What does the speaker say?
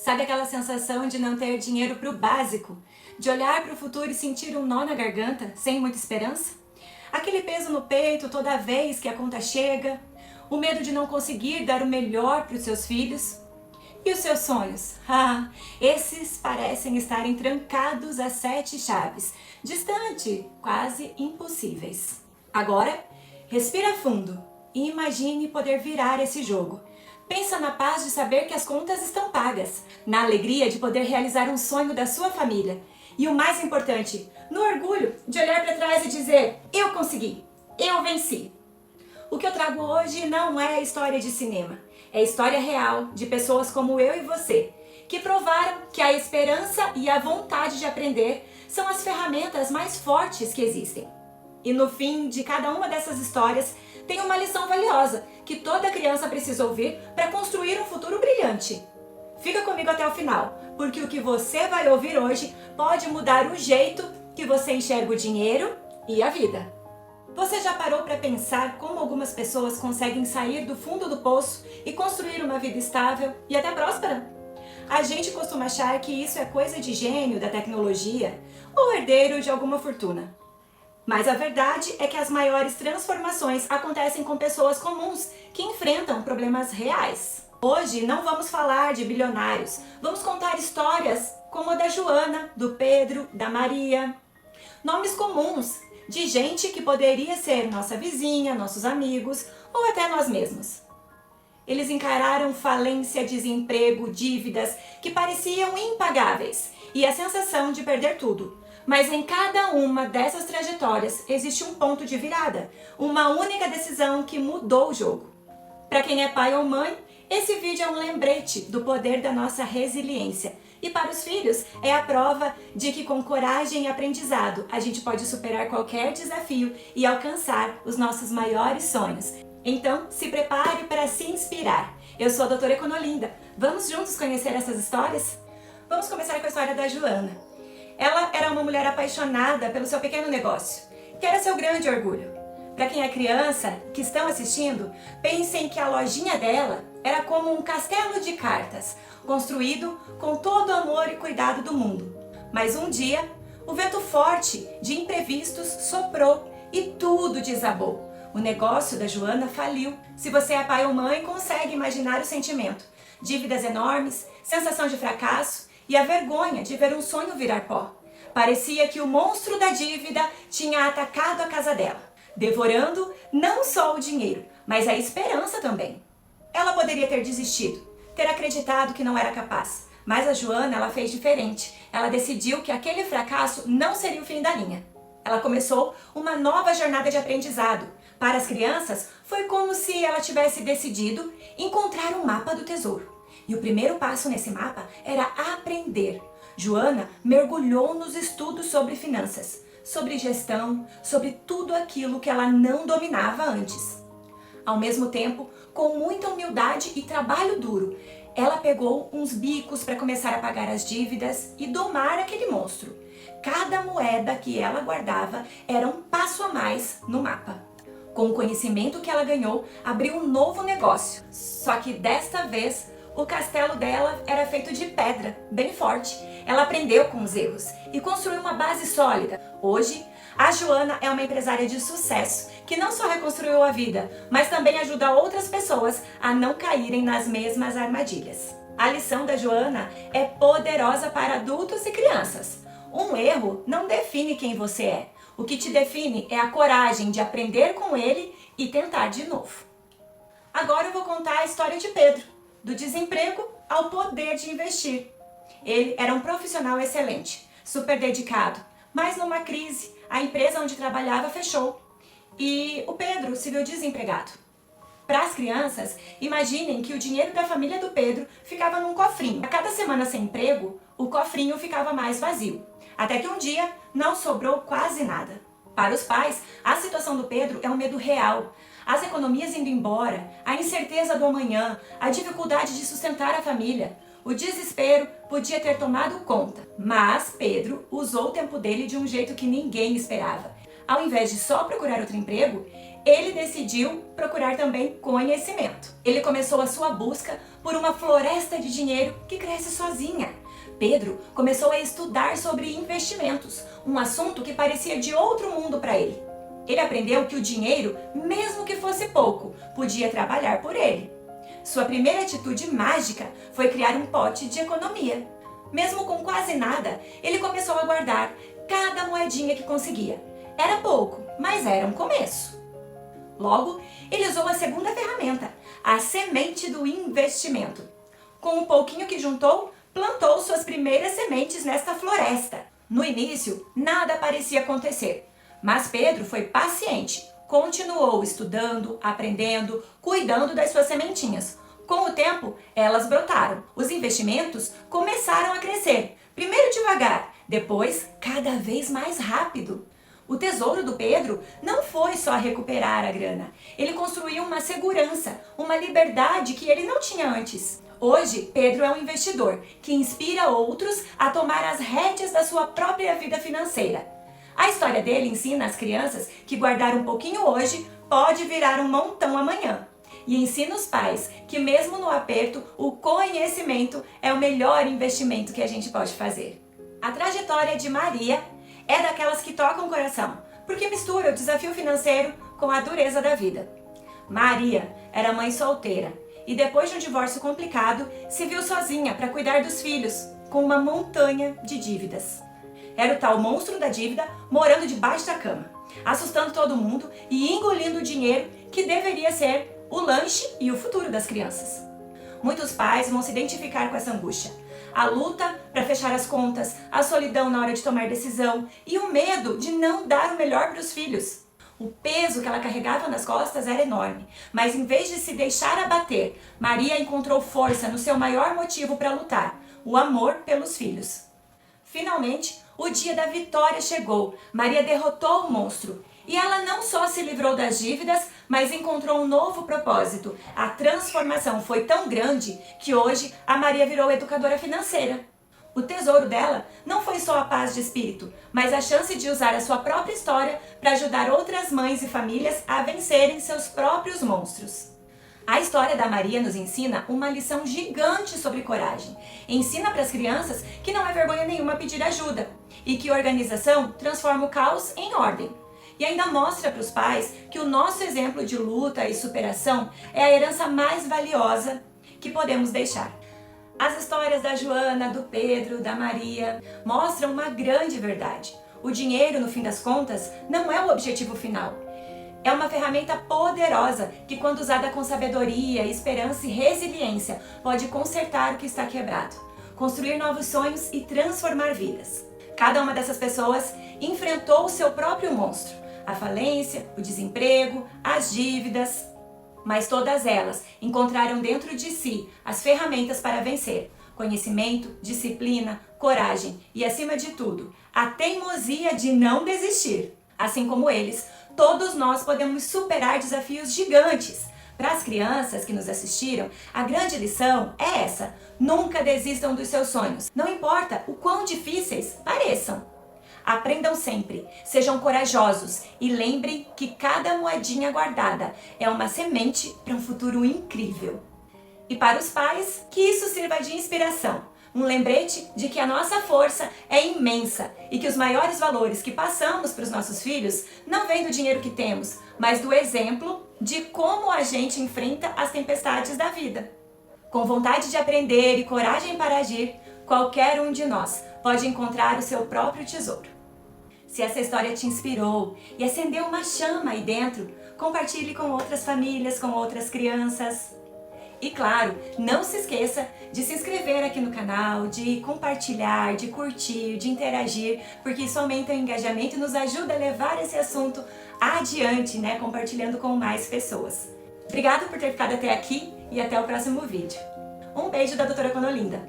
Sabe aquela sensação de não ter dinheiro para o básico? De olhar para o futuro e sentir um nó na garganta, sem muita esperança? Aquele peso no peito toda vez que a conta chega? O medo de não conseguir dar o melhor para os seus filhos? E os seus sonhos? Esses parecem estarem trancados a 7 chaves, distante, quase impossíveis. Agora, respira fundo e imagine poder virar esse jogo. Pensa na paz de saber que as contas estão pagas, na alegria de poder realizar um sonho da sua família e o mais importante, no orgulho de olhar para trás e dizer: eu consegui, eu venci. O que eu trago hoje não é história de cinema, é história real de pessoas como eu e você, que provaram que a esperança e a vontade de aprender são as ferramentas mais fortes que existem. E no fim de cada uma dessas histórias tem uma lição valiosa que toda criança precisa ouvir para construir um futuro brilhante. Fica comigo até o final, porque o que você vai ouvir hoje pode mudar o jeito que você enxerga o dinheiro e a vida. Você já parou para pensar como algumas pessoas conseguem sair do fundo do poço e construir uma vida estável e até próspera? A gente costuma achar que isso é coisa de gênio da tecnologia ou herdeiro de alguma fortuna. Mas a verdade é que as maiores transformações acontecem com pessoas comuns que enfrentam problemas reais. Hoje não vamos falar de bilionários, vamos contar histórias como a da Joana, do Pedro, da Maria. Nomes comuns de gente que poderia ser nossa vizinha, nossos amigos ou até nós mesmos. Eles encararam falência, desemprego, dívidas que pareciam impagáveis e a sensação de perder tudo. Mas em cada uma dessas trajetórias existe um ponto de virada, uma única decisão que mudou o jogo. Para quem é pai ou mãe, esse vídeo é um lembrete do poder da nossa resiliência. E para os filhos, é a prova de que com coragem e aprendizado a gente pode superar qualquer desafio e alcançar os nossos maiores sonhos. Então, se prepare para se inspirar. Eu sou a doutora Econolinda. Vamos juntos conhecer essas histórias? Vamos começar com a história da Joana. Ela era uma mulher apaixonada pelo seu pequeno negócio, que era seu grande orgulho. Para quem é criança, que estão assistindo, pensem que a lojinha dela era como um castelo de cartas, construído com todo o amor e cuidado do mundo. Mas um dia, o vento forte de imprevistos soprou e tudo desabou. O negócio da Joana faliu. Se você é pai ou mãe, consegue imaginar o sentimento. Dívidas enormes, sensação de fracasso e a vergonha de ver um sonho virar pó. Parecia que o monstro da dívida tinha atacado a casa dela, devorando não só o dinheiro, mas a esperança também. Ela poderia ter desistido, ter acreditado que não era capaz, mas a Joana ela fez diferente. Ela decidiu que aquele fracasso não seria o fim da linha. Ela começou uma nova jornada de aprendizado. Para as crianças, foi como se ela tivesse decidido encontrar um mapa do tesouro. E o primeiro passo nesse mapa era aprender. Joana mergulhou nos estudos sobre finanças, sobre gestão, sobre tudo aquilo que ela não dominava antes. Ao mesmo tempo, com muita humildade e trabalho duro, ela pegou uns bicos para começar a pagar as dívidas e domar aquele monstro. Cada moeda que ela guardava era um passo a mais no mapa. Com o conhecimento que ela ganhou, abriu um novo negócio. Só que desta vez, o castelo dela era feito de pedra, bem forte. Ela aprendeu com os erros e construiu uma base sólida. Hoje, a Joana é uma empresária de sucesso que não só reconstruiu a vida, mas também ajuda outras pessoas a não caírem nas mesmas armadilhas. A lição da Joana é poderosa para adultos e crianças. Um erro não define quem você é. O que te define é a coragem de aprender com ele e tentar de novo. Agora eu vou contar a história de Pedro, do desemprego ao poder de investir. Ele era um profissional excelente, super dedicado, mas numa crise, a empresa onde trabalhava fechou e o Pedro se viu desempregado. Para as crianças, imaginem que o dinheiro da família do Pedro ficava num cofrinho. A cada semana sem emprego, o cofrinho ficava mais vazio. Até que um dia não sobrou quase nada. Para os pais, a situação do Pedro é um medo real. As economias indo embora, a incerteza do amanhã, a dificuldade de sustentar a família. O desespero podia ter tomado conta, mas Pedro usou o tempo dele de um jeito que ninguém esperava. Ao invés de só procurar outro emprego, ele decidiu procurar também conhecimento. Ele começou a sua busca por uma floresta de dinheiro que cresce sozinha. Pedro começou a estudar sobre investimentos, um assunto que parecia de outro mundo para ele. Ele aprendeu que o dinheiro, mesmo que fosse pouco, podia trabalhar por ele. Sua primeira atitude mágica foi criar um pote de economia. Mesmo com quase nada, ele começou a guardar cada moedinha que conseguia. Era pouco, mas era um começo. Logo, ele usou a segunda ferramenta, a semente do investimento. Com um pouquinho que juntou, plantou suas primeiras sementes nesta floresta. No início, nada parecia acontecer, mas Pedro foi paciente, continuou estudando, aprendendo, cuidando das suas sementinhas. Com o tempo, elas brotaram. Os investimentos começaram a crescer, primeiro devagar, depois cada vez mais rápido. O tesouro do Pedro não foi só recuperar a grana. Ele construiu uma segurança, uma liberdade que ele não tinha antes. Hoje, Pedro é um investidor que inspira outros a tomar as rédeas da sua própria vida financeira. A história dele ensina às crianças que guardar um pouquinho hoje pode virar um montão amanhã. E ensina os pais que mesmo no aperto, o conhecimento é o melhor investimento que a gente pode fazer. A trajetória de Maria é daquelas que tocam o coração, porque mistura o desafio financeiro com a dureza da vida. Maria era mãe solteira e depois de um divórcio complicado, se viu sozinha para cuidar dos filhos, com uma montanha de dívidas. Era o tal monstro da dívida morando debaixo da cama, assustando todo mundo e engolindo o dinheiro que deveria ser o lanche e o futuro das crianças. Muitos pais vão se identificar com essa angústia. A luta para fechar as contas, a solidão na hora de tomar decisão e o medo de não dar o melhor para os filhos. O peso que ela carregava nas costas era enorme, mas em vez de se deixar abater, Maria encontrou força no seu maior motivo para lutar, o amor pelos filhos. Finalmente, o dia da vitória chegou. Maria derrotou o monstro. E ela não só se livrou das dívidas, mas encontrou um novo propósito. A transformação foi tão grande que hoje a Maria virou educadora financeira. O tesouro dela não foi só a paz de espírito, mas a chance de usar a sua própria história para ajudar outras mães e famílias a vencerem seus próprios monstros. A história da Maria nos ensina uma lição gigante sobre coragem. Ensina para as crianças que não é vergonha nenhuma pedir ajuda e que organização transforma o caos em ordem. E ainda mostra para os pais que o nosso exemplo de luta e superação é a herança mais valiosa que podemos deixar. As histórias da Joana, do Pedro, da Maria mostram uma grande verdade. O dinheiro, no fim das contas, não é o objetivo final. É uma ferramenta poderosa que, quando usada com sabedoria, esperança e resiliência, pode consertar o que está quebrado, construir novos sonhos e transformar vidas. Cada uma dessas pessoas enfrentou o seu próprio monstro, a falência, o desemprego, as dívidas, mas todas elas encontraram dentro de si as ferramentas para vencer: conhecimento, disciplina, coragem e, acima de tudo, a teimosia de não desistir. Assim como eles, todos nós podemos superar desafios gigantes. Para as crianças que nos assistiram, a grande lição é essa: nunca desistam dos seus sonhos, não importa o quão difíceis pareçam. Aprendam sempre, sejam corajosos e lembrem que cada moedinha guardada é uma semente para um futuro incrível. E para os pais, que isso sirva de inspiração, um lembrete de que a nossa força é imensa e que os maiores valores que passamos para os nossos filhos não vêm do dinheiro que temos, mas do exemplo de como a gente enfrenta as tempestades da vida. Com vontade de aprender e coragem para agir, qualquer um de nós pode encontrar o seu próprio tesouro. Se essa história te inspirou e acendeu uma chama aí dentro, compartilhe com outras famílias, com outras crianças. E claro, não se esqueça de se inscrever aqui no canal, de compartilhar, de curtir, de interagir, porque isso aumenta o engajamento e nos ajuda a levar esse assunto adiante, compartilhando com mais pessoas. Obrigada por ter ficado até aqui e até o próximo vídeo. Um beijo da Doutora Conolinda.